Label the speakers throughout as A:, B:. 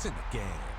A: points in the game.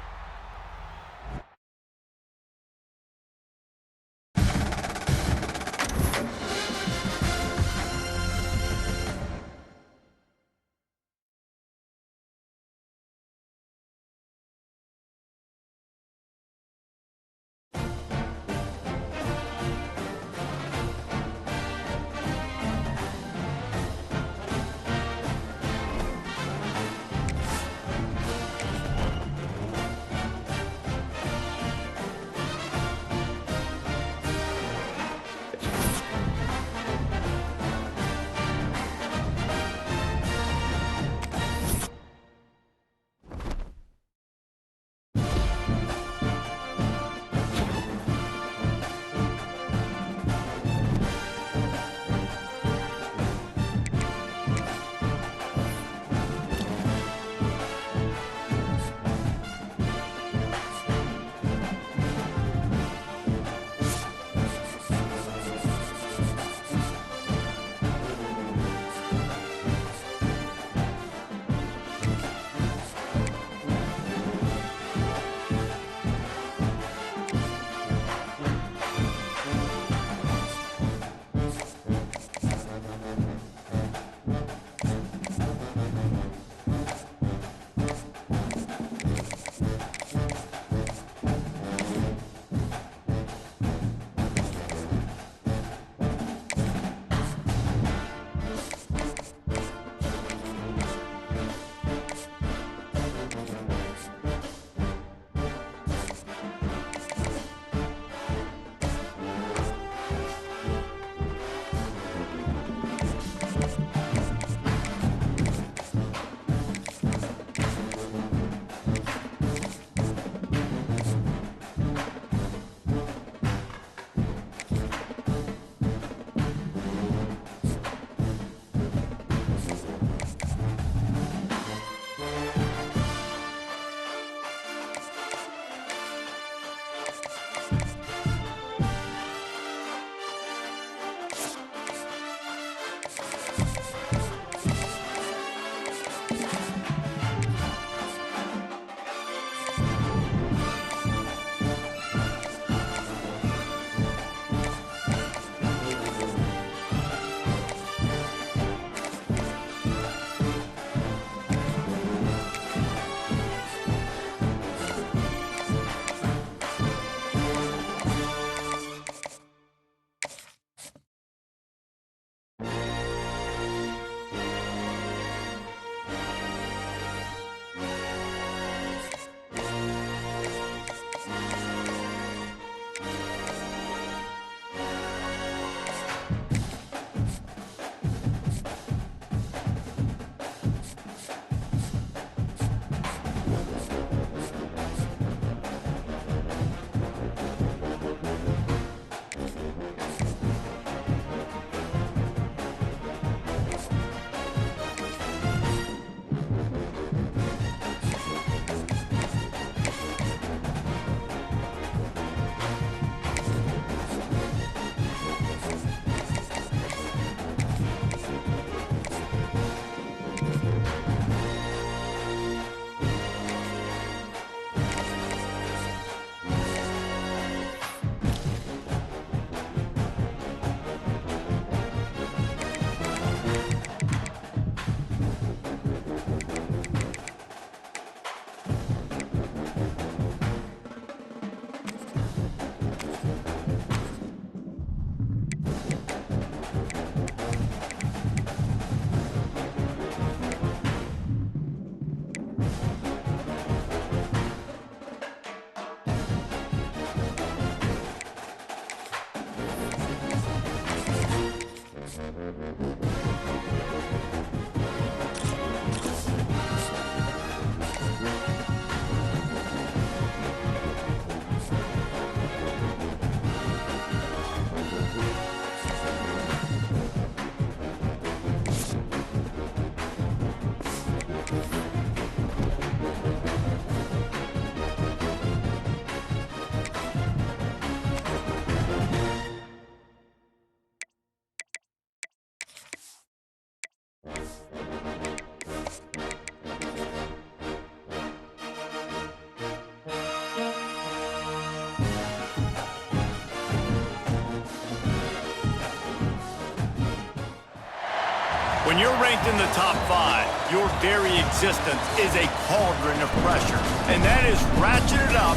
A: When you're ranked in the top 5, your very existence is a cauldron of pressure. And that is ratcheted up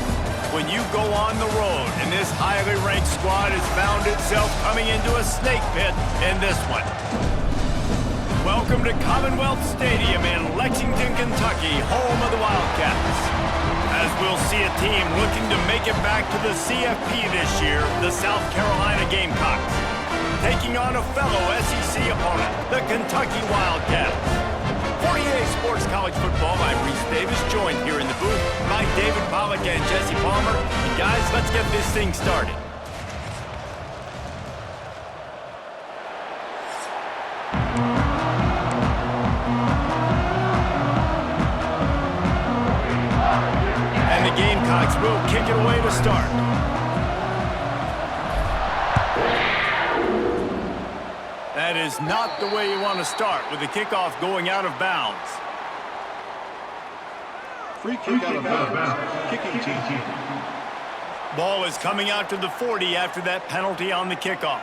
A: when you go on the road. And this highly ranked squad has found itself coming into a snake pit in this one. Welcome to Commonwealth Stadium in Lexington, Kentucky, home of the Wildcats. As we'll see a team looking to make it back to the CFP this year, the South Carolina Gamecocks, taking on a fellow SEC opponent, the Kentucky Wildcats. For EA Sports College Football, I'm Reese Davis, joined here in the booth by David Pollack and Jesse Palmer. And guys, let's get this thing started. And the Gamecocks will kick it away to start. That is not the way you want to start, with the kickoff going out of bounds.
B: Free kick out of bounds. Kicking team.
A: Ball is coming out to the 40 after that penalty on the kickoff.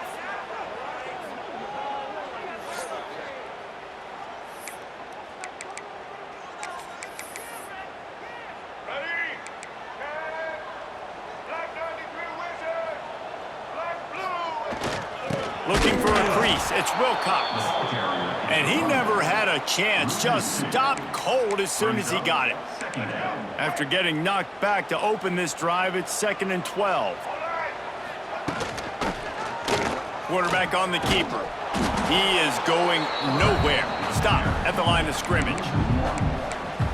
A: Looking for a crease, it's Wilcox. And he never had a chance, just stopped cold as soon as he got it. After getting knocked back to open this drive, it's 2nd and 12. Quarterback on the keeper. He is going nowhere. Stop at the line of scrimmage.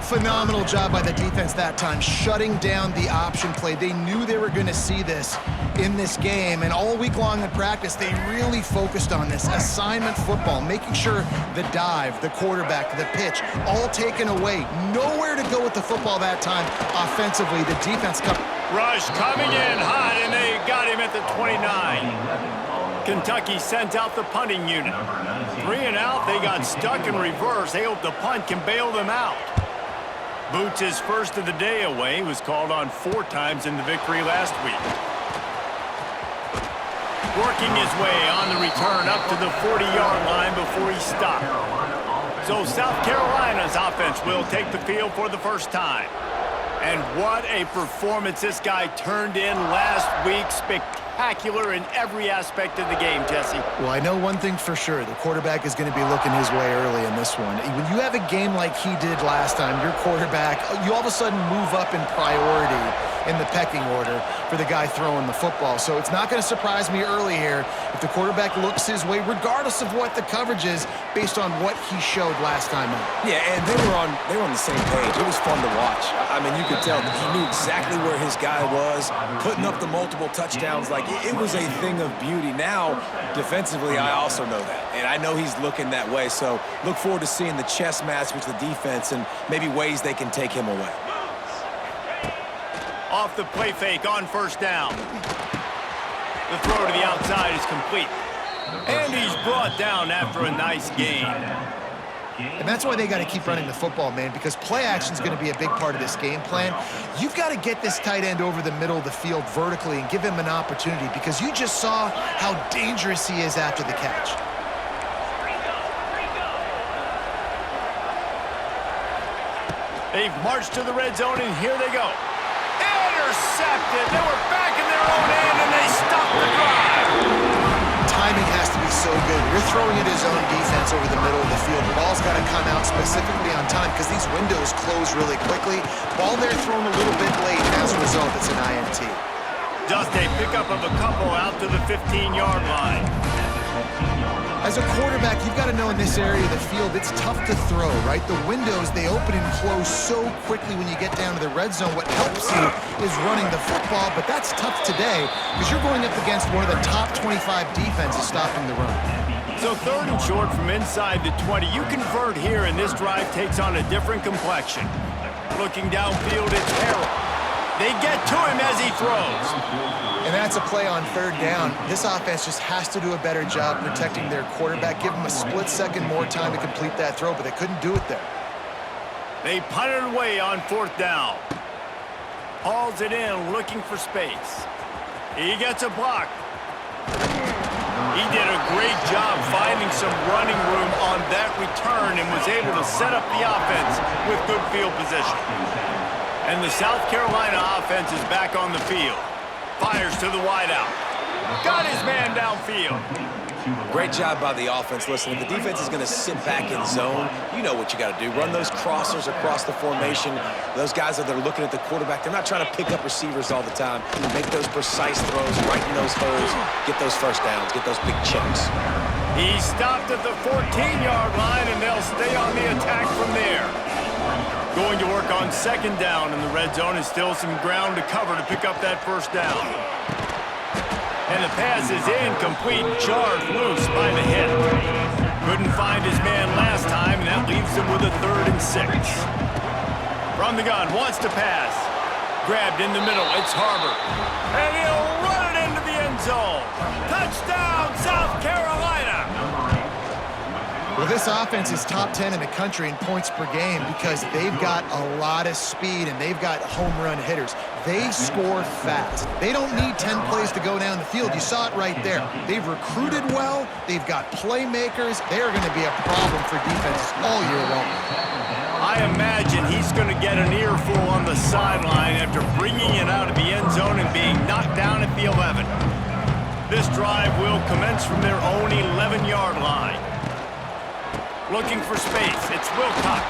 C: Phenomenal job by the defense that time, shutting down the option play. They knew they were going to see this in this game, and all week long in practice, they really focused on this. Assignment football, making sure the dive, the quarterback, the pitch, all taken away. Nowhere to go with the football that time offensively. The defense
A: Rush coming in hot, and they got him at the 29. Kentucky sends out the punting unit. 3 and out, they got stuck in reverse. They hope the punt can bail them out. Boots his first of the day away. He was called on 4 times in the victory last week. Working his way on the return up to the 40-yard line before he stopped. So South Carolina's offense will take the field for the first time. And what a performance this guy turned in last week. Spectacular in every aspect of the game, Jesse.
C: Well, I know one thing for sure. The quarterback is going to be looking his way early in this one. When you have a game like he did last time, your quarterback, you all of a sudden move up in priority in the pecking order for the guy throwing the football. So it's not going to surprise me early here if the quarterback looks his way, regardless of what the coverage is, based on what he showed last time out.
D: Yeah, and they were on the same page. It was fun to watch. I mean, you could tell that he knew exactly where his guy was, putting up the multiple touchdowns. Like, it was a thing of beauty. Now, defensively, I also know that. And I know he's looking that way. So look forward to seeing the chess match with the defense and maybe ways they can take him away.
A: Off the play fake on first down. The throw to the outside is complete. And he's brought down after a nice gain.
C: And that's why they got to keep running the football, man, because play action is going to be a big part of this game plan. You've got to get this tight end over the middle of the field vertically and give him an opportunity, because you just saw how dangerous he is after the catch.
A: They've marched to the red zone, and here they go. Intercepted. They were back in their own end, and they stopped the drive.
C: Timing has to be so good. You're throwing at his own defense over the middle of the field. The ball's got to come out specifically on time because these windows close really quickly. Ball there thrown a little bit late, and as a result, it's an INT.
A: Just a pickup of a couple out to the 15-yard line.
C: As a quarterback, you've got to know in this area of the field, it's tough to throw, right? The windows, they open and close so quickly when you get down to the red zone. What helps you is running the football, but that's tough today because you're going up against one of the top 25 defenses stopping the run.
A: So 3rd and short from inside the 20. You convert here, and this drive takes on a different complexion. Looking downfield, it's Harrell. They get to him as he throws.
C: And that's a play on 3rd down. This offense just has to do a better job protecting their quarterback. Give them a split second more time to complete that throw, but they couldn't do it there.
A: They punted away on 4th down. Hauls it in, looking for space. He gets a block. He did a great job finding gained some running room on that return and was able to set up the offense with good field position. And the South Carolina offense is back on the field. Fires to the wideout. Got his man downfield.
D: Great job by the offense. Listen, if the defense is going to sit back in zone, you know what you got to do. Run those crossers across the formation. Those guys that are looking at the quarterback, they're not trying to pick up receivers all the time. Make those precise throws, right in those holes, get those first downs, get those big chunks.
A: He stopped at the 14-yard line, and they'll stay on the attack from there. Going to work on second down in the red zone, and still some ground to cover to pick up that first down. And the pass is incomplete, jarred loose by the hit. Couldn't find his man last time, and that leaves him with a 3rd and 6. From the gun, wants to pass. Grabbed in the middle, it's Harbor. And he'll run it into the end zone. Touchdown, South Carolina!
C: Well, this offense is top 10 in the country in points per game because they've got a lot of speed and they've got home run hitters. They score fast. They don't need 10 plays to go down the field. You saw it right there. They've recruited well. They've got playmakers. They are going to be a problem for defenses all year long.
A: I imagine he's going to get an earful on the sideline after bringing it out of the end zone and being knocked down at the 11. This drive will commence from their own 11-yard line. Looking for space, it's Wilcox.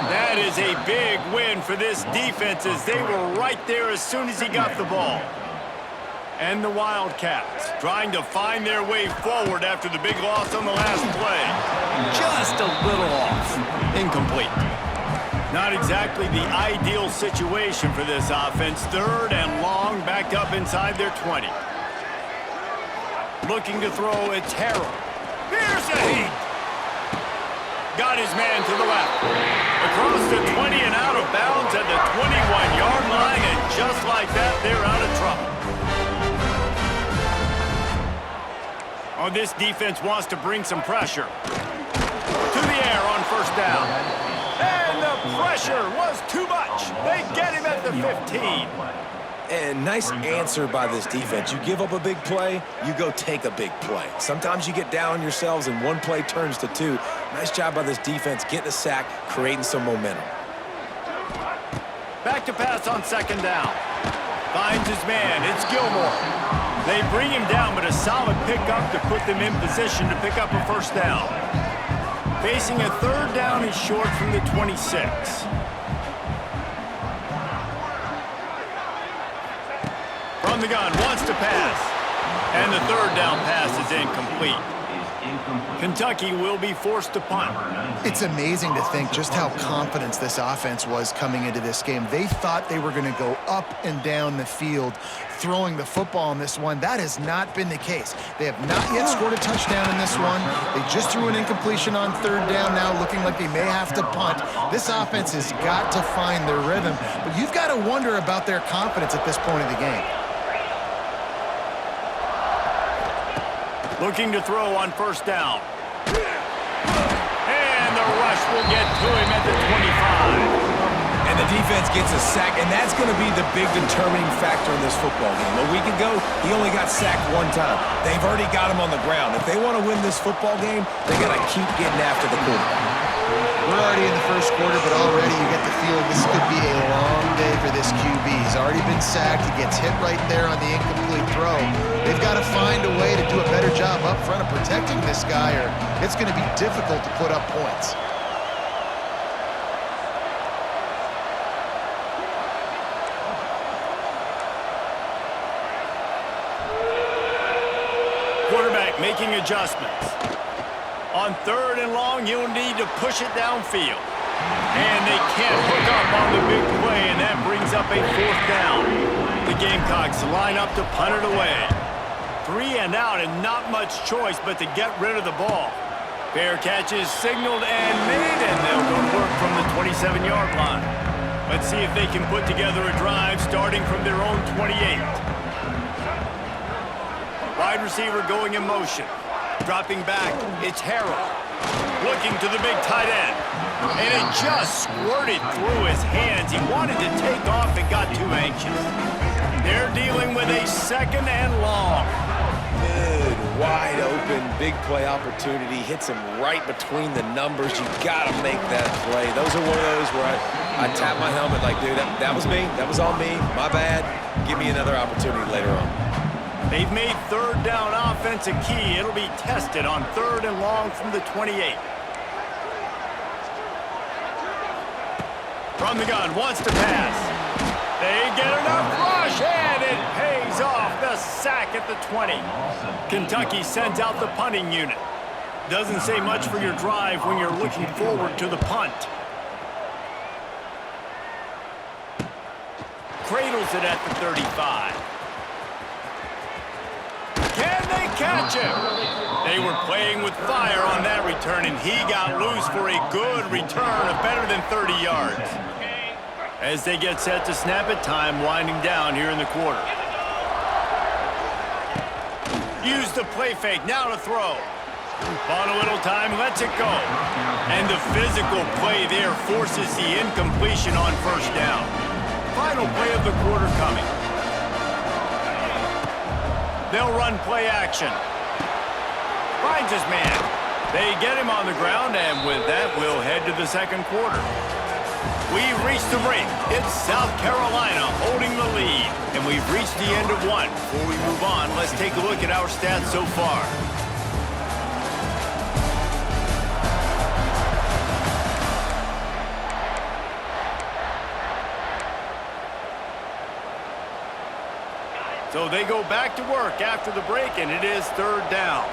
A: That is a big win for this defense as they were right there as soon as he got the ball. And the Wildcats trying to find their way forward after the big loss on the last play. Just a little off. Incomplete. Not exactly the ideal situation for this offense. 3rd and long, back up inside their 20. Looking to throw, it's Harrell. Here's a heat. Got his man to the left. Across the 20 and out of bounds at the 21-yard line, and just like that, they're out of trouble. Oh, this defense wants to bring some pressure. To the air on first down. And the pressure was too much. They get him at the 15.
D: And nice answer by this defense. You give up a big play, you go take a big play. Sometimes you get down on yourselves and one play turns to 2. Nice job by this defense getting a sack, creating some momentum.
A: Back to pass on second down. Finds his man. It's Gilmore. They bring him down, but a solid pickup to put them in position to pick up a first down. Facing a 3rd down and short from the 26. From the gun, wants to pass. And the 3rd down pass is incomplete. Kentucky will be forced to punt.
C: It's amazing to think just how confident this offense was coming into this game. They thought they were going to go up and down the field throwing the football in this one. That has not been the case. They have not yet scored a touchdown in this one. They just threw an incompletion on 3rd down now, looking like they may have to punt. This offense has got to find their rhythm, but you've got to wonder about their confidence at this point of the game.
A: Looking to throw on first down. And the rush will get to him at the 25.
D: And the defense gets a sack, and that's going to be the big determining factor in this football game. A week ago, he only got sacked 1 time. They've already got him on the ground. If they want to win this football game, they got to keep getting after the quarterback.
C: We're already in the first quarter, but already you get the feeling this could be a long day for this QB. He's already been sacked. He gets hit right there on the incomplete throw. They've got to find a way to do a better job up front of protecting this guy, or it's going to be difficult to put up points.
A: Quarterback making adjustments. On 3rd and long, you'll need to push it downfield. And they can't hook up on the big play, and that brings up a 4th down. The Gamecocks line up to punt it away. 3 and out, and not much choice but to get rid of the ball. Fair catch is signaled and made, and they'll go to work from the 27-yard line. Let's see if they can put together a drive starting from their own 28. Wide receiver going in motion. Dropping back, it's Harrell. Looking to the big tight end. And it just squirted through his hands. He wanted to take off and got too anxious. They're dealing with a 2nd and long.
D: Good wide open, big play opportunity, hits him right between the numbers. You got to make that play. Those are one of those where I tap my helmet like, dude, that was me. That was on me. My bad. Give me another opportunity later on.
A: They've made third down offense a key. It'll be tested on 3rd and long from the 28. From the gun, wants to pass. They get enough rush, and it pays off. The sack at the 20. Kentucky sends out the punting unit. Doesn't say much for your drive when you're looking forward to the punt. Cradles it at the 35. Can they catch him? They were playing with fire on that return, and he got loose for a good return of better than 30 yards. As they get set to snap it, time winding down here in the quarter. Use the play fake, now to throw. On a little time, lets it go. And the physical play there forces the incompletion on 1st down. Final play of the quarter coming. They'll run play action. Finds his man. They get him on the ground, and with that, we'll head to the 2nd quarter. We've reached the break. It's South Carolina holding the lead, and we've reached the end of one. Before we move on, let's take a look at our stats so far. So they go back to work after the break, and it is 3rd down.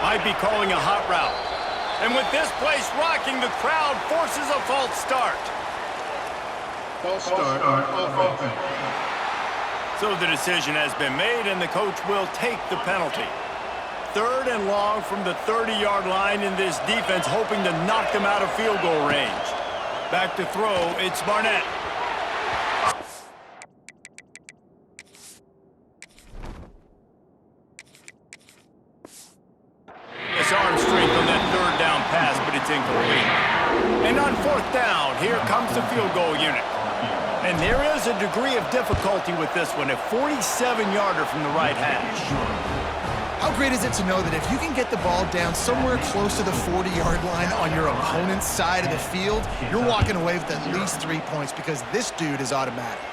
A: Might be calling a hot route. And with this place rocking, the crowd forces a false start.
B: False start on offense.
A: So the decision has been made, and the coach will take the penalty. 3rd and long from the 30-yard line, in this defense hoping to knock them out of field goal range. Back to throw, it's Barnett. Arm strength on that 3rd down pass, but it's incomplete. And on 4th down, here comes the field goal unit. And there is a degree of difficulty with this one, a 47-yarder from the right hash.
C: How great is it to know that if you can get the ball down somewhere close to the 40-yard line on your opponent's side of the field, you're walking away with at least 3 points because this dude is automatic.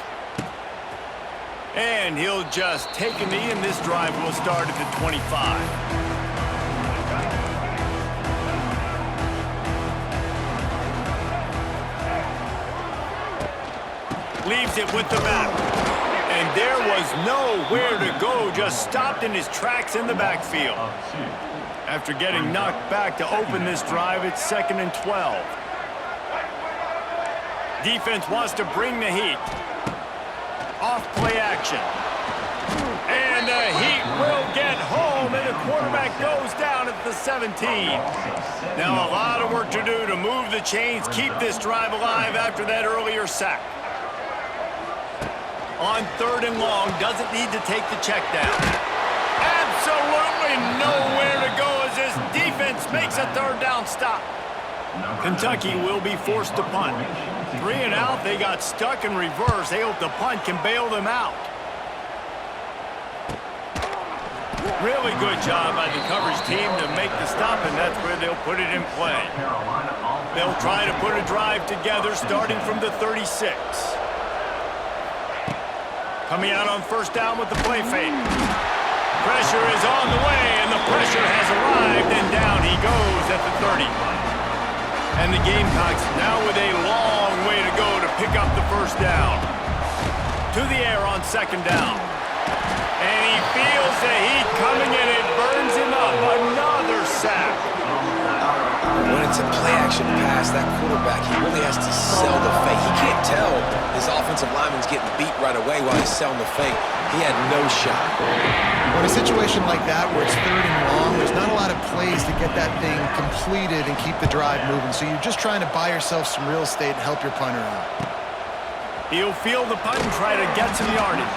A: And he'll just take a knee, and this drive will start at the 25. Leaves it with the back. And there was nowhere to go, just stopped in his tracks in the backfield. After getting knocked back to open this drive, it's 2nd and 12. Defense wants to bring the heat. Off play action. And the Heat will get home, and the quarterback goes down at the 17. Now a lot of work to do to move the chains, keep this drive alive after that earlier sack. On 3rd and long, doesn't need to take the check down. Absolutely nowhere to go as this defense makes a 3rd down stop. Kentucky will be forced to punt. 3 and out, they got stuck in reverse. They hope the punt can bail them out. Really good job by the coverage team to make the stop, and that's where they'll put it in play. They'll try to put a drive together starting from the 36. Coming out on 1st down with the play fake. Pressure is on the way, and the pressure has arrived, and down he goes at the 30. And the Gamecocks now with a long way to go to pick up the 1st down. To the air on 2nd down. And he feels the heat coming, and it burns him up. Another sack.
D: When it's a play-action pass, that quarterback, he really has to sell the fake. He can't tell his offensive lineman's getting beat right away while he's selling the fake. He had no shot.
C: Well, in a situation like that where it's 3rd and long, there's not a lot of plays to get that thing completed and keep the drive moving. So you're just trying to buy yourself some real estate and help your punter out.
A: He'll field the punt and try to get some yardage.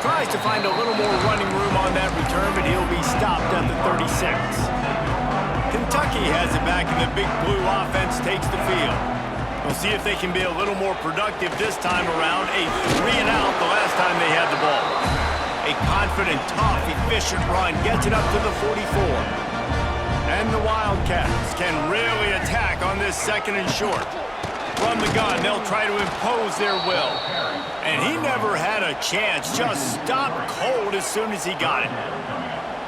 A: Tries to find a little more running room on that return, but he'll be stopped at the 36. Kentucky has it back, and the Big Blue offense takes the field. We'll see if they can be a little more productive this time around. A 3-and-out the last time they had the ball. A confident, tough, efficient run gets it up to the 44. And the Wildcats can really attack on this 2nd and short. From the gun, they'll try to impose their will. And he never had a chance, just stopped cold as soon as he got it.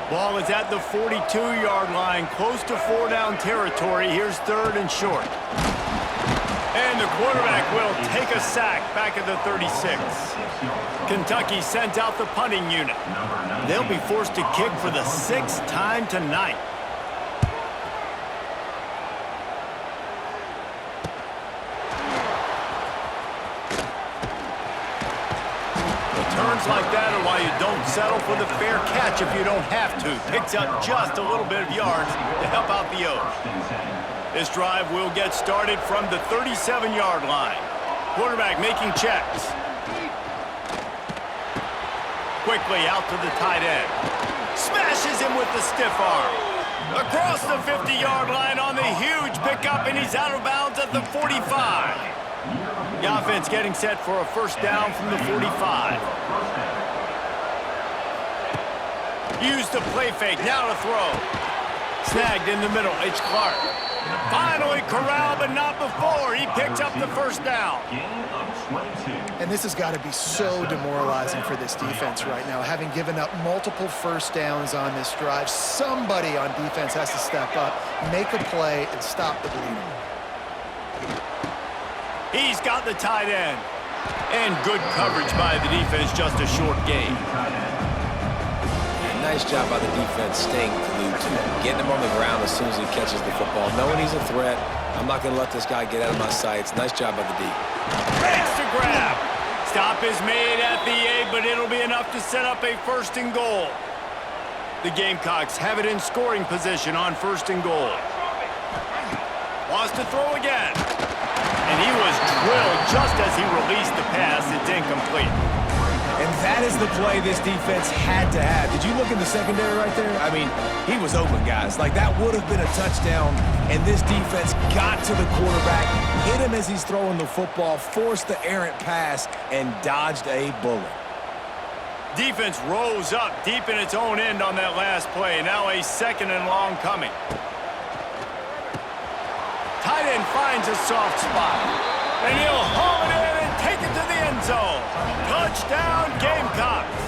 A: Ball is at the 42-yard line, close to 4-down territory. Here's 3rd and short. And the quarterback will take a sack back at the 36. Kentucky sent out the punting unit. They'll be forced to kick for the 6th time tonight. Turns like that are why you don't settle for the fair catch if you don't have to. Picks up just a little bit of yards to help out the O's. This drive will get started from the 37-yard line. Quarterback making checks. Quickly out to the tight end. Smashes him with the stiff arm. Across the 50-yard line on the huge pickup, and he's out of bounds at the 45. The offense getting set for a 1st down from the 45. Use the play fake, now to throw. Snagged in the middle, it's Clark. Finally corralled, but not before. He picks up the 1st down.
C: And this has got to be so demoralizing for this defense right now. Having given up multiple 1st downs on this drive, somebody on defense has to step up, make a play, and stop the bleeding.
A: He's got the tight end. And good coverage by the defense, just a short gain.
D: Nice job by the defense staying glued to him, getting him on the ground as soon as he catches the football, knowing he's a threat. I'm not going to let this guy get out of my sights. Nice job by the D.
A: Makes the grab. Stop is made at the 8, but it'll be enough to set up a 1st and goal. The Gamecocks have it in scoring position on 1st and goal. Wants to throw again. And he was drilled just as he released the pass. It's incomplete.
D: And that is the play this defense had to have. Did you look in the secondary right there? I mean, he was open, guys. Like, that would have been a touchdown, and this defense got to the quarterback, hit him as he's throwing the football, forced the errant pass, and dodged a bullet.
A: Defense rose up deep in its own end on that last play. Now a 2nd and long coming. Tight end finds a soft spot, and he'll haul it in and take it to the end zone. Touchdown, Gamecocks.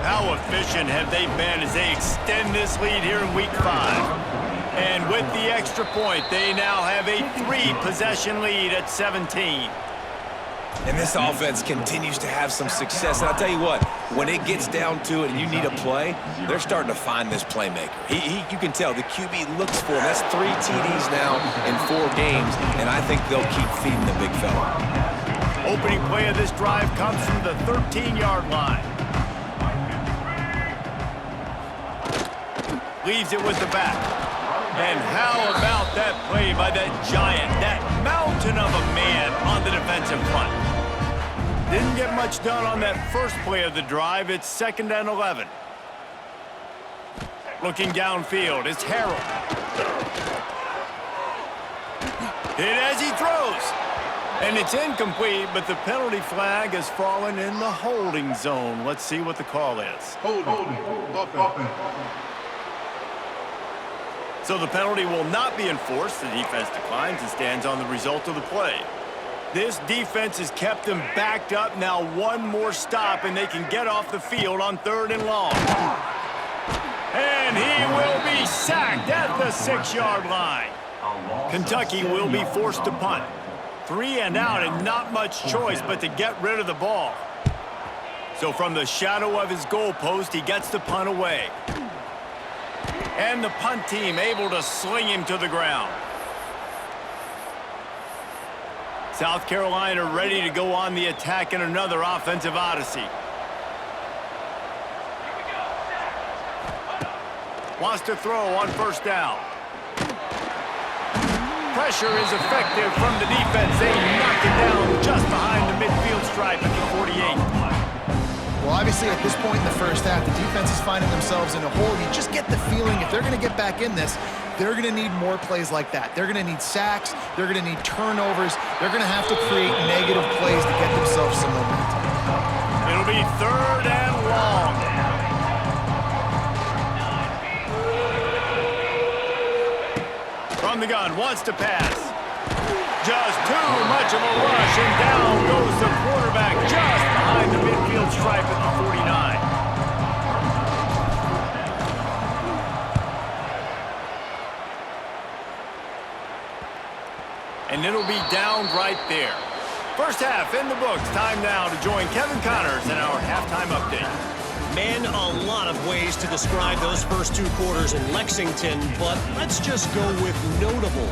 A: How efficient have they been as they extend this lead here in Week 5? And with the extra point, they now have a 3-possession lead at 17.
D: And this offense continues to have some success. And I'll tell you what, when it gets down to it and you need a play, they're starting to find this playmaker. You can tell the QB looks for him. That's 3 TDs now in 4 games, and I think they'll keep feeding the big fella.
A: Opening play of this drive comes from the 13-yard line. Leaves it with the back. And how about that play by that giant, that mountain of a man on the defensive front? Didn't get much done on that first play of the drive. It's 2nd and 11. Looking downfield, it's Harrell. Hit as he throws. And it's incomplete, but the penalty flag has fallen in the holding zone. Let's see what the call is.
B: Holding. Offense.
A: So the penalty will not be enforced. The defense declines and stands on the result of the play. This defense has kept them backed up. Now one more stop, and they can get off the field on 3rd and long. And he will be sacked at the 6-yard line. Kentucky will be forced to punt. 3 and out, and not much choice but to get rid of the ball. So from the shadow of his goalpost, he gets the punt away. And the punt team able to sling him to the ground. South Carolina ready to go on the attack in another offensive odyssey. Wants to throw on 1st down. Pressure is effective from the defense. They knock it down just behind the midfield stripe at the 48.
C: Well, obviously honestly, at this point in the first half, the defense is finding themselves in a hole. You just get the feeling if they're going to get back in this, they're going to need more plays like that. They're going to need sacks. They're going to need turnovers. They're going to have to create negative plays to get themselves some momentum.
A: It'll be 3rd and long. From the gun, wants to pass. Just too much of a rush, and down goes the quarterback just behind the midfield stripe at the 49. And it'll be down right there. First half in the books. Time now to join Kevin Connors in our halftime update.
E: Man, a lot of ways to describe those first 2 quarters in Lexington, but let's just go with notable.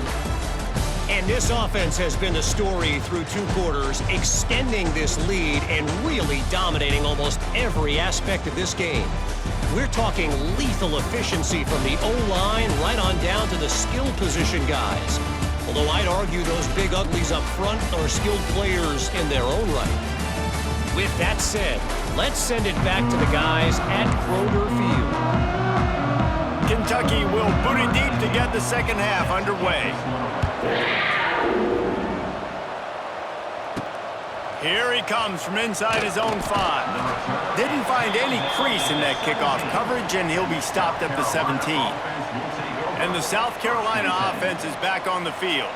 E: And this offense has been the story through 2 quarters, extending this lead and really dominating almost every aspect of this game. We're talking lethal efficiency from the O-line right on down to the skill position guys. Although I'd argue those big uglies up front are skilled players in their own right. With that said, let's send it back to the guys at Kroger Field.
A: Kentucky will boot it deep to get the second half underway. Here he comes from inside his own 5. Didn't find any crease in that kickoff coverage, and he'll be stopped at the 17. And the South Carolina offense is back on the field.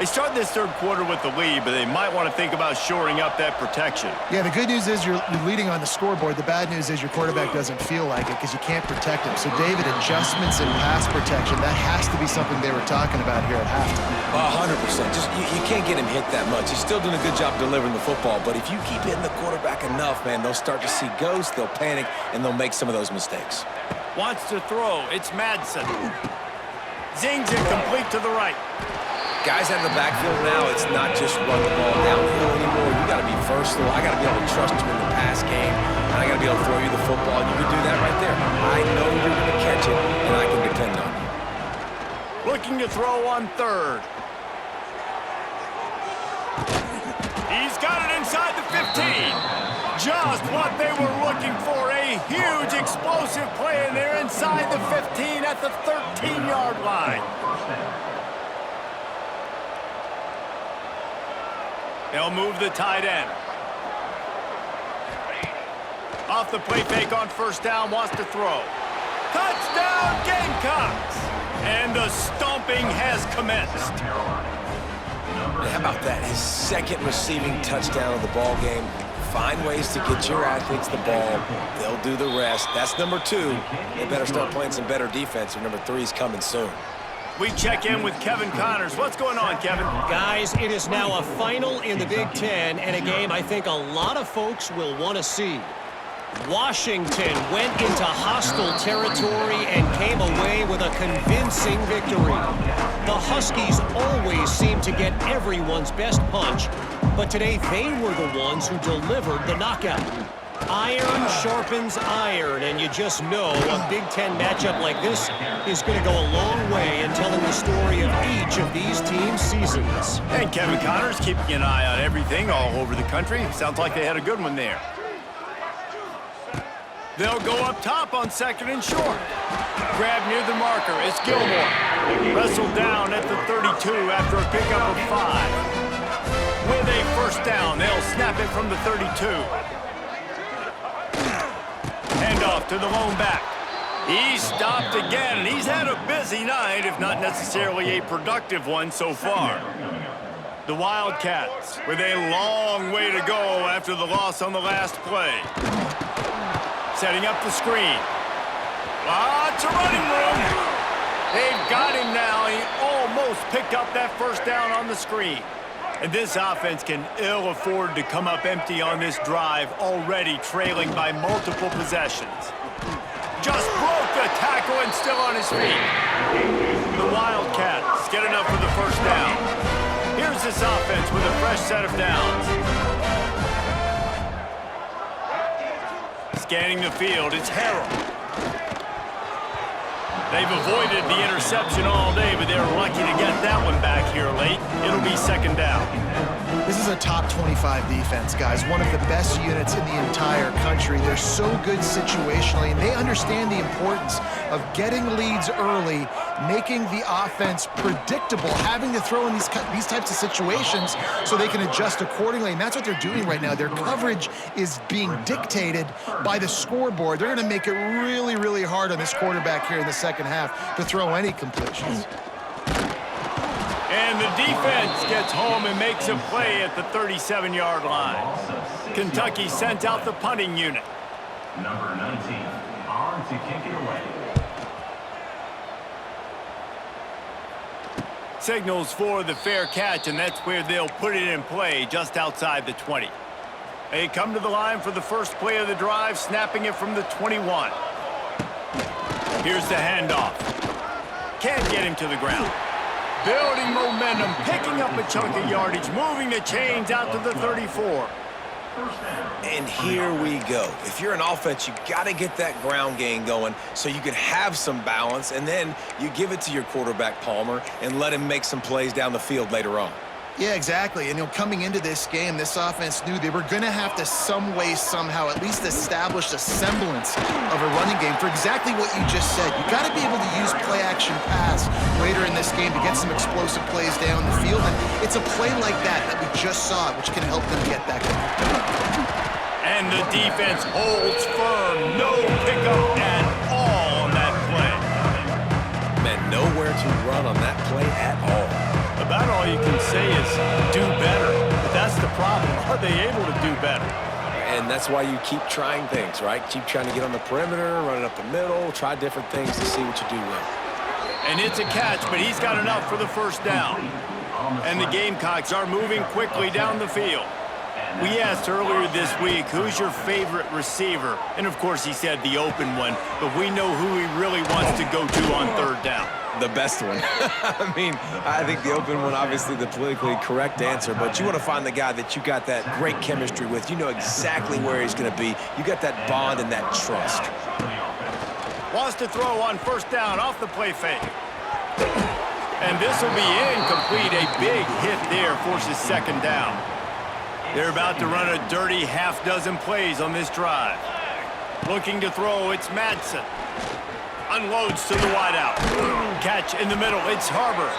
A: They start this 3rd quarter with the lead, but they might want to think about shoring up that protection.
C: Yeah, the good news is you're leading on the scoreboard. The bad news is your quarterback doesn't feel like it because you can't protect him. So, David, adjustments in pass protection, that has to be something they were talking about here at halftime.
D: 100%. Just you can't get him hit that much. He's still doing a good job delivering the football, but if you keep hitting the quarterback enough, man, they'll start to see ghosts, they'll panic, and they'll make some of those mistakes.
A: Wants to throw. It's Madsen. Zings it complete to the right.
D: Guys out of the backfield now, it's not just run the ball downhill anymore. You got to be versatile. I got to be able to trust you in the pass game, and I got to be able to throw you the football. You can do that right there. I know you're going to catch it, and I can depend on you.
A: Looking to throw on 3rd. He's got it inside the 15. Just what they were looking for. A huge explosive play, and they're inside the 15 at the 13-yard line. They'll move the tight end. Off the play fake on 1st down, wants to throw. Touchdown, Gamecocks! And the stomping has commenced.
D: How about that? His 2nd receiving touchdown of the ball game. Find ways to get your athletes the ball. They'll do the rest. That's number 2. They better start playing some better defense, or number 3's coming soon.
A: We check in with Kevin Connors. What's going on, Kevin?
E: Guys, it is now a final in the Big Ten, and a game I think a lot of folks will want to see. Washington went into hostile territory and came away with a convincing victory. The Huskies always seem to get everyone's best punch, but today they were the ones who delivered the knockout. Iron sharpens iron, and you just know a Big Ten matchup like this is going to go a long way in telling the story of each of these teams' seasons.
A: And Kevin Connors keeping an eye on everything all over the country. Sounds like they had a good one there. They'll go up top on 2nd and short. Grab near the marker. It's Gilmore. Wrestled down at the 32 after a pickup of 5. With a 1st down, they'll snap it from the 32. Hand off to the lone back. He's stopped again, and he's had a busy night, if not necessarily a productive one so far. The Wildcats with a long way to go after the loss on the last play. Setting up the screen. Lots of running room. They've got him now. He almost picked up that 1st down on the screen. And this offense can ill afford to come up empty on this drive, already trailing by multiple possessions. Just broke the tackle and still on his feet. The Wildcats get enough for the 1st down. Here's this offense with a fresh set of downs. Scanning the field, it's Harrell. They've avoided the interception all day, but they're lucky to get that one back here late. It'll be 2nd down.
C: This is a top 25 defense, guys. One of the best units in the entire country. They're so good situationally, and they understand the importance of getting leads early, making the offense predictable, having to throw in these types of situations so they can adjust accordingly. And that's what they're doing right now. Their coverage is being dictated by the scoreboard. They're going to make it really, really hard on this quarterback here in the second half to throw any completions.
A: And the defense gets home and makes a play at the 37-yard line. Kentucky sent out the punting unit.
B: Number 19, on to kick it away.
A: Signals for the fair catch, and that's where they'll put it in play just outside the 20. They come to the line for the first play of the drive, snapping it from the 21. Here's the handoff. Can't get him to the ground. Building momentum, picking up a chunk of yardage, moving the chains out to the 34.
D: And here we go. If you're an offense, you got to get that ground game going so you can have some balance, and then you give it to your quarterback, Palmer, and let him make some plays down the field later on.
C: Yeah, exactly. And, coming into this game, this offense knew they were going to have to some way, somehow, at least establish a semblance of a running game for exactly what you just said. You got to be able to use play-action pass later in this game to get some explosive plays down the field. And it's a play like that we just saw, which can help them get that going.
A: And the defense holds firm. No pickup at all on that play.
D: Man, nowhere to run on that play at all.
A: About all you can say is do better. But that's the problem. Are they able to do better?
D: And that's why you keep trying things, right? Keep trying to get on the perimeter, run it up the middle, try different things to see what you do well.
A: And it's a catch, but he's got enough for the first down. And the Gamecocks are moving quickly down the field. We asked earlier this week, who's your favorite receiver? And, of course, he said the open one, but we know who he really wants to go to on third down.
D: The best one. I mean, I think the open one, obviously the politically correct answer, but you want to find the guy that you got that great chemistry with. You know exactly where he's going to be. You got that bond and that trust.
A: Wants to throw on first down off the play fake. And this will be incomplete. A big hit there forces second down. They're about to run a dirty half-dozen plays on this drive. Looking to throw, it's Madsen. Unloads to the wideout. Catch in the middle, it's Harbor.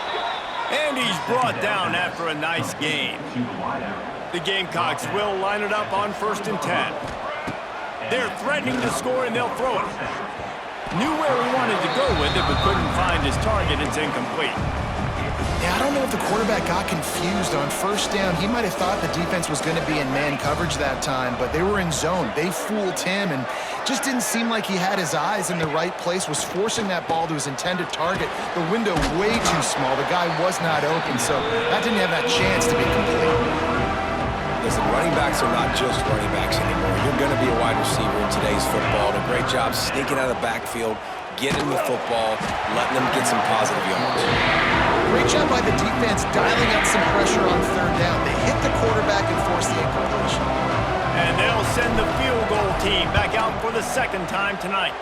A: And he's brought down after a nice gain. The Gamecocks will line it up on 1st and 10. They're threatening to score, and they'll throw it. Knew where he wanted to go with it, but couldn't find his target. It's incomplete.
C: Yeah, I don't know if the quarterback got confused on first down. He might have thought the defense was going to be in man coverage that time, but they were in zone. They fooled him, and just didn't seem like he had his eyes in the right place, was forcing that ball to his intended target. The window way too small. The guy was not open, so that didn't have that chance to be complete.
D: Listen, running backs are not just running backs anymore. You're going to be a wide receiver in today's football. And a great job sneaking out of the backfield, getting the football, letting them get some positive yards.
C: Great job by the defense dialing up some pressure on third down. They hit the quarterback and forced the incompletion.
A: And they'll send the field goal team back out for the second time tonight.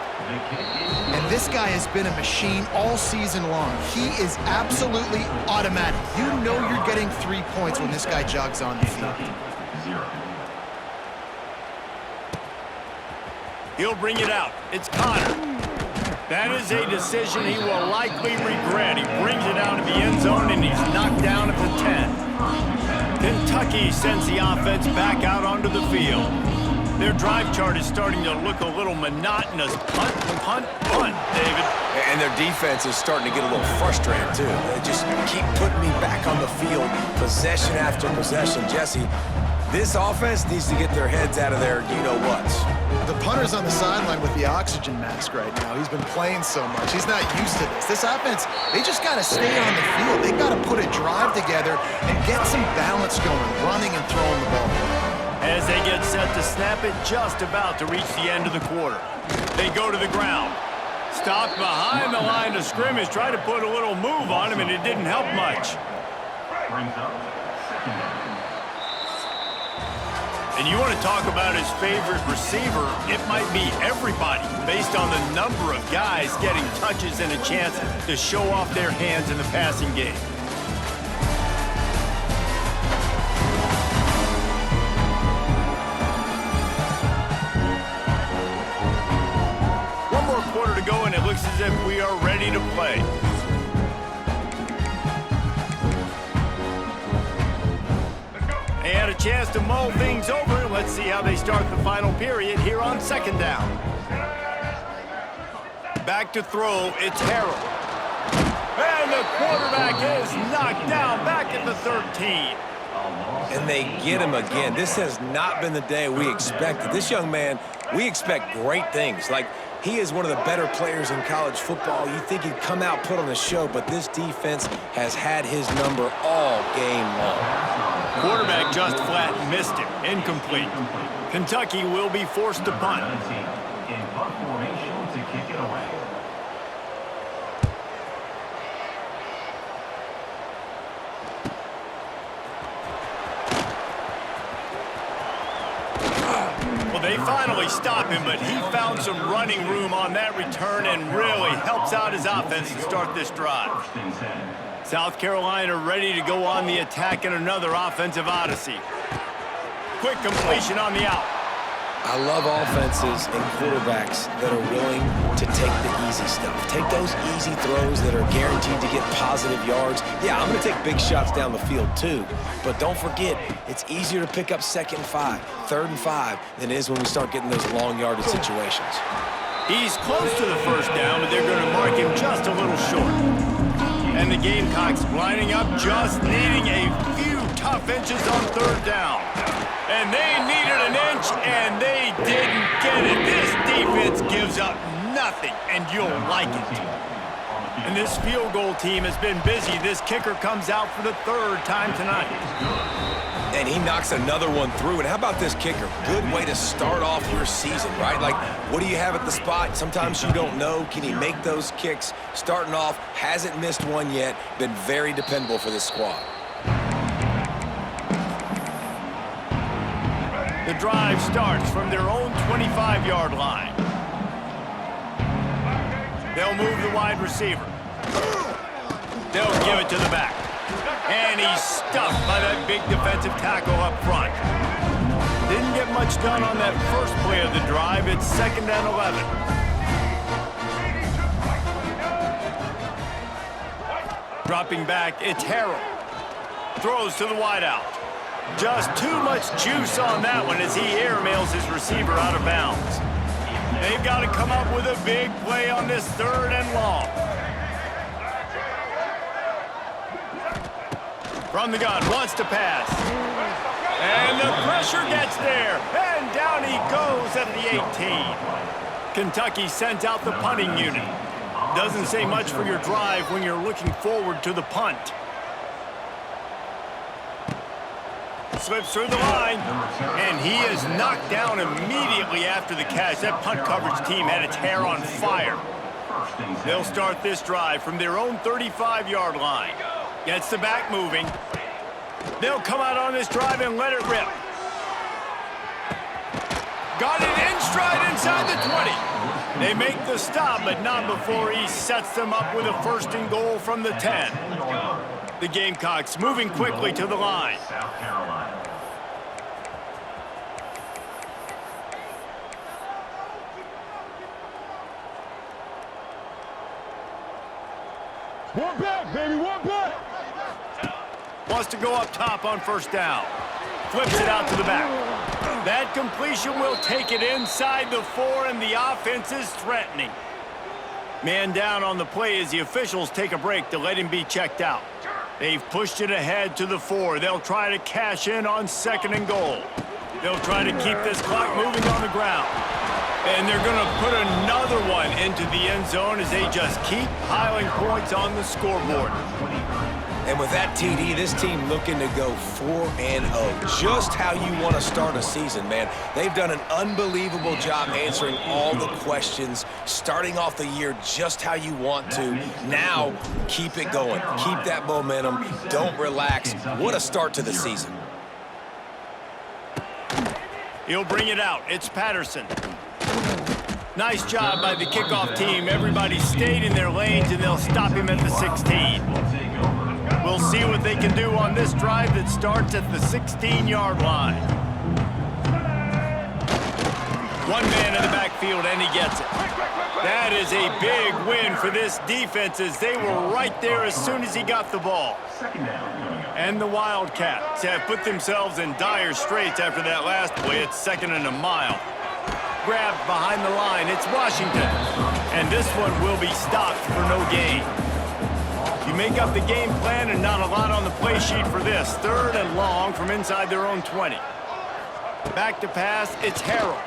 C: And this guy has been a machine all season long. He is absolutely automatic. You know you're getting 3 points when this guy jogs on the field.
A: He'll bring it out. It's Connor. That is a decision he will likely regret. He brings it out of the end zone, and he's knocked down at the 10. Kentucky sends the offense back out onto the field. Their drive chart is starting to look a little monotonous. Punt, punt, punt, David.
D: And their defense is starting to get a little frustrated, too. They just keep putting me back on the field, possession after possession. Jesse, this offense needs to get their heads out of their you-know-whats.
C: The punter's on the sideline with the oxygen mask right now. He's been playing so much. He's not used to this. This offense, they just got to stay on the field. They got to put a drive together and get some balance going, running and throwing the ball.
A: As they get set to snap it, just about to reach the end of the quarter. They go to the ground. Stopped behind the line of scrimmage, tried to put a little move on him, and it didn't help much. And you want to talk about his favorite receiver, it might be everybody, based on the number of guys getting touches and a chance to show off their hands in the passing game. are ready to play. They had a chance to mull things over. Let's see how they start the final period here on second down. Back to throw, it's Harrell. And the quarterback is knocked down back at the 13.
D: And they get him again. This has not been the day we expected. This young man, we expect great things. Like, he is one of the better players in college football. You think he'd come out, put on a show, but this defense has had his number all game long.
A: Quarterback just flat missed him. Incomplete. Kentucky will be forced to punt.
B: In punt formation to kick it away.
A: Well, they finally stop him, but he found some running room on that return and really helps out his offense to start this drive.
B: First and 10.
A: South Carolina ready to go on the attack in another offensive odyssey. Quick completion on the out.
D: I love offenses and quarterbacks that are willing to take the easy stuff. Take those easy throws that are guaranteed to get positive yards. Yeah, I'm going to take big shots down the field too. But don't forget, it's easier to pick up 2nd and 5, 3rd and 5 than it is when we start getting those long yardage situations.
A: He's close to the first down, but they're going to mark him just a little short. And the Gamecocks lining up, just needing a few tough inches on 3rd down. And they needed an inch, and they didn't get it. This defense gives up nothing, and you'll like it. And this field goal team has been busy. This kicker comes out for the 3rd time tonight.
D: And he knocks another one through. And how about this kicker? Good way to start off your season, right? Like, what do you have at the spot? Sometimes you don't know. Can he make those kicks? Starting off, hasn't missed one yet. Been very dependable for this squad.
A: The drive starts from their own 25-yard line. They'll move the wide receiver. They'll give it to the back. And he's stuffed by that big defensive tackle up front. Didn't get much done on that first play of the drive. It's 2nd and 11. Dropping back, it's Harrell. Throws to the wideout. Just too much juice on that one as he airmails his receiver out of bounds. They've got to come up with a big play on this 3rd and long. From the gun, wants to pass. And the pressure gets there. And down he goes at the 18. Kentucky sent out the punting unit. Doesn't say much for your drive when you're looking forward to the punt. Slips through the line, and he is knocked down immediately after the catch. That punt coverage team had its hair on fire. They'll start this drive from their own 35-yard line. Gets the back moving. They'll come out on this drive and let it rip. Got it in stride inside the 20. They make the stop, but not before he sets them up with a 1st and goal from the 10. The Gamecocks moving quickly to the line.
B: South Carolina.
F: One back, baby, one back.
A: Wants to go up top on 1st down. Flips it out to the back. That completion will take it inside the 4, and the offense is threatening. Man down on the play as the officials take a break to let him be checked out. They've pushed it ahead to the 4. They'll try to cash in on 2nd and goal. They'll try to keep this clock moving on the ground. And they're going to put another one into the end zone as they just keep piling points on the scoreboard.
D: And with that TD, this team looking to go 4-0. Just how you want to start a season, man. They've done an unbelievable job answering all the questions, starting off the year just how you want to. Now, keep it going. Keep that momentum. Don't relax. What a start to the season.
A: He'll bring it out. It's Patterson. Nice job by the kickoff team. Everybody stayed in their lanes, and they'll stop him at the 16. We'll see what they can do on this drive that starts at the 16-yard line. One man in the backfield, and he gets it. That is a big win for this defense as they were right there as soon as he got the ball. And the Wildcats have put themselves in dire straits after that last play. It's 2nd and a mile. Grabbed behind the line. It's Washington. And this one will be stopped for no gain. You make up the game plan and not a lot on the play sheet for this. 3rd and long from inside their own 20. Back to pass. It's Harrell.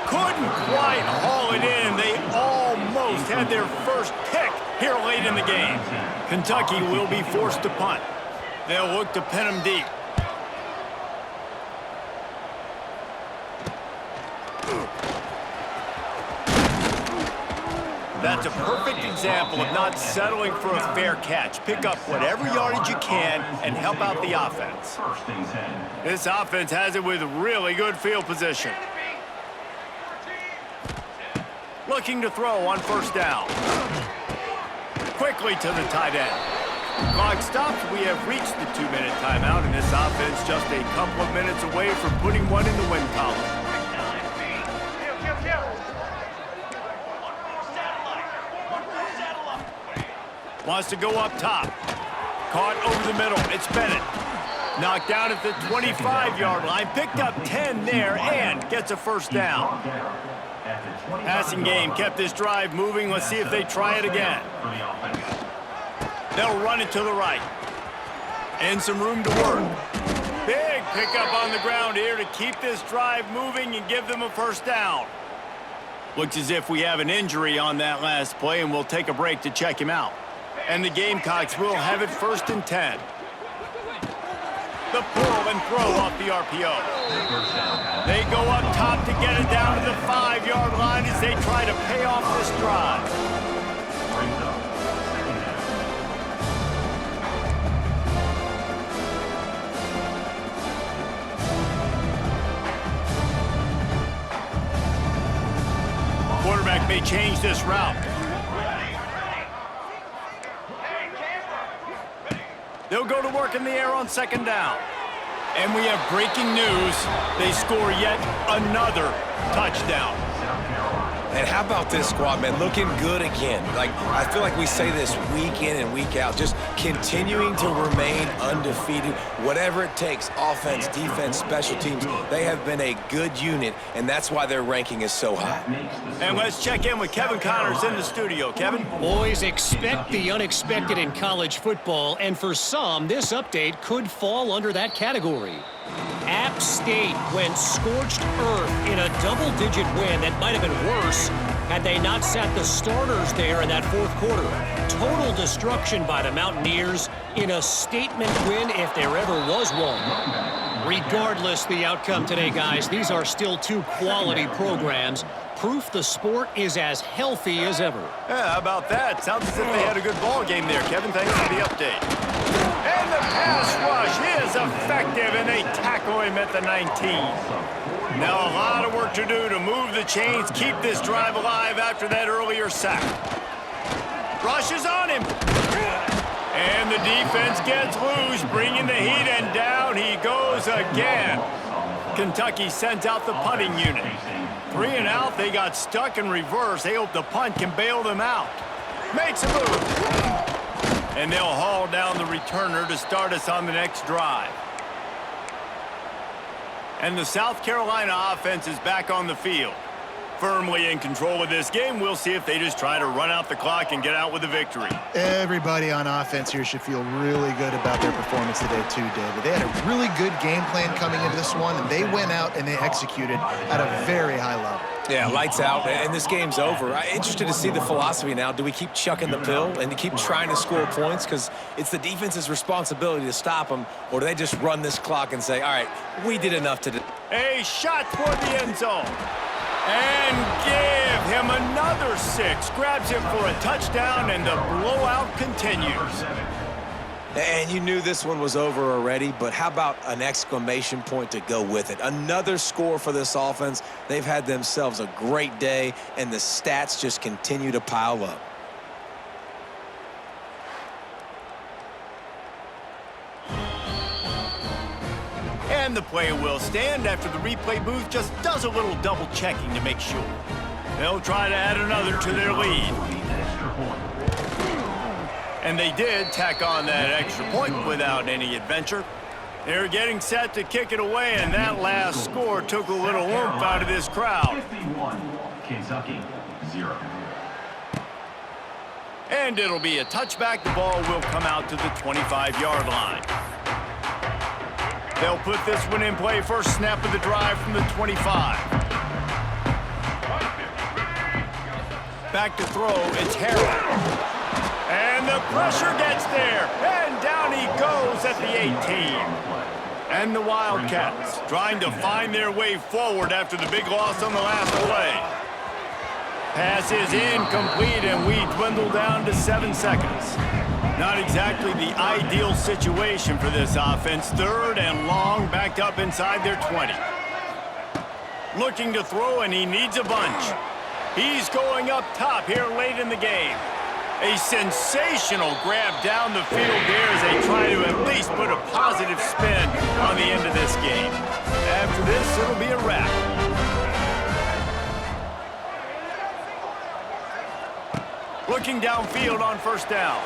A: Couldn't quite haul it in. They almost had their first pick here late in the game. Kentucky will be forced to punt. They'll look to pin them deep. That's a perfect example of not settling for a fair catch. Pick up whatever yardage you can and help out the offense. This offense has it with really good field position. Looking to throw on 1st down. Quickly to the tight end. Clock stops. We have reached the 2-minute timeout, and this offense just a couple of minutes away from putting one in the win column. Wants to go up top. Caught over the middle. It's Bennett. Knocked down at the 25-yard line. Picked up 10 there and gets a 1st down. Passing game kept this drive moving. Let's see if they try it again. They'll run it to the right. And some room to work. Big pickup on the ground here to keep this drive moving and give them a 1st down. Looks as if we have an injury on that last play, and we'll take a break to check him out. And the Gamecocks will have it 1st and 10. The pull and throw off the RPO. They go up top to get it down to the 5-yard line as they try to pay off this drive. Quarterback may change this route. They'll go to work in the air on 2nd down. And we have breaking news. They score yet another touchdown.
D: And how about this squad, man? Looking good again. Like, I feel like we say this week in and week out, just continuing to remain undefeated. Whatever it takes, offense, defense, special teams, they have been a good unit, and that's why their ranking is so high.
A: And let's check in with Kevin Connors in the studio. Kevin?
E: Boys, expect the unexpected in college football, and for some, this update could fall under that category. App State went scorched earth in a double-digit win that might have been worse had they not sat the starters there in that 4th quarter. Total destruction by the Mountaineers in a statement win if there ever was one. Regardless the outcome today, guys, these are still 2 quality programs. Proof the sport is as healthy as ever.
A: Yeah, how about that? Sounds as if they had a good ball game there, Kevin. Thanks for the update. And the pass rush is effective, and they tackle him at the 19. Now a lot of work to do to move the chains, keep this drive alive after that earlier sack. Rush is on him. And the defense gets loose, bringing the heat, and down he goes again. Kentucky sent out the punting unit. 3 and out, they got stuck in reverse. They hope the punt can bail them out. Makes a move. And they'll haul down the returner to start us on the next drive. And the South Carolina offense is back on the field. Firmly in control of this game. We'll see if they just try to run out the clock and get out with a victory.
C: Everybody on offense here should feel really good about their performance today too, David. They had a really good game plan coming into this one, and they went out and they executed at a very high level.
D: Yeah, lights out, and this game's over. I'm interested to see the philosophy now. Do we keep chucking the pill and to keep trying to score points because it's the defense's responsibility to stop them, or do they just run this clock and say, all right, we did enough today?
A: A shot toward the end zone. And give him another 6. Grabs him for a touchdown, and the blowout continues.
D: And you knew this one was over already, but how about an exclamation point to go with it? Another score for this offense. They've had themselves a great day, and the stats just continue to pile up.
A: And the play will stand after the replay booth just does a little double checking to make sure. They'll try to add another to their lead. And they did tack on that extra point without any adventure. They're getting set to kick it away, and that last score took a little oomph out of this crowd.
B: 51, Kentucky, 0.
A: And it'll be a touchback. The ball will come out to the 25-yard line. They'll put this one in play. First snap of the drive from the 25. Back to throw, it's Harrell. And the pressure gets there, and down he goes at the 18. And the Wildcats trying to find their way forward after the big loss on the last play. Pass is incomplete, and we dwindle down to 7 seconds. Not exactly the ideal situation for this offense. 3rd and long, backed up inside their 20. Looking to throw, and he needs a bunch. He's going up top here late in the game. A sensational grab down the field there as they try to at least put a positive spin on the end of this game. After this, it'll be a wrap. Looking downfield on first down.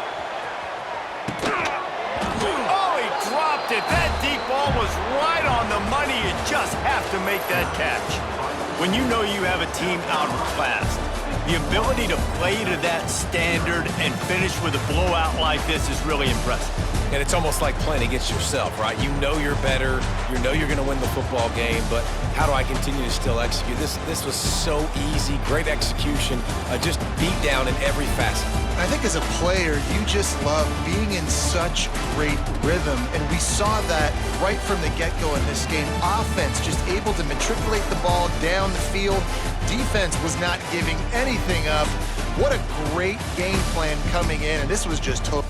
A: Oh, he dropped it. That deep ball was right on the money. You just have to make that catch. When you know you have a team outclassed, the ability to play to that standard and finish with a blowout like this is really impressive.
D: And it's almost like playing against yourself, right? You know you're better. You know you're going to win the football game, but how do I continue to still execute? This was so easy. Great execution. Just beat down in every facet.
C: I think as a player, you just love being in such great rhythm, and we saw that right from the get-go in this game. Offense just able to matriculate the ball down the field. Defense was not giving anything up. What a great game plan coming in, and this was just total.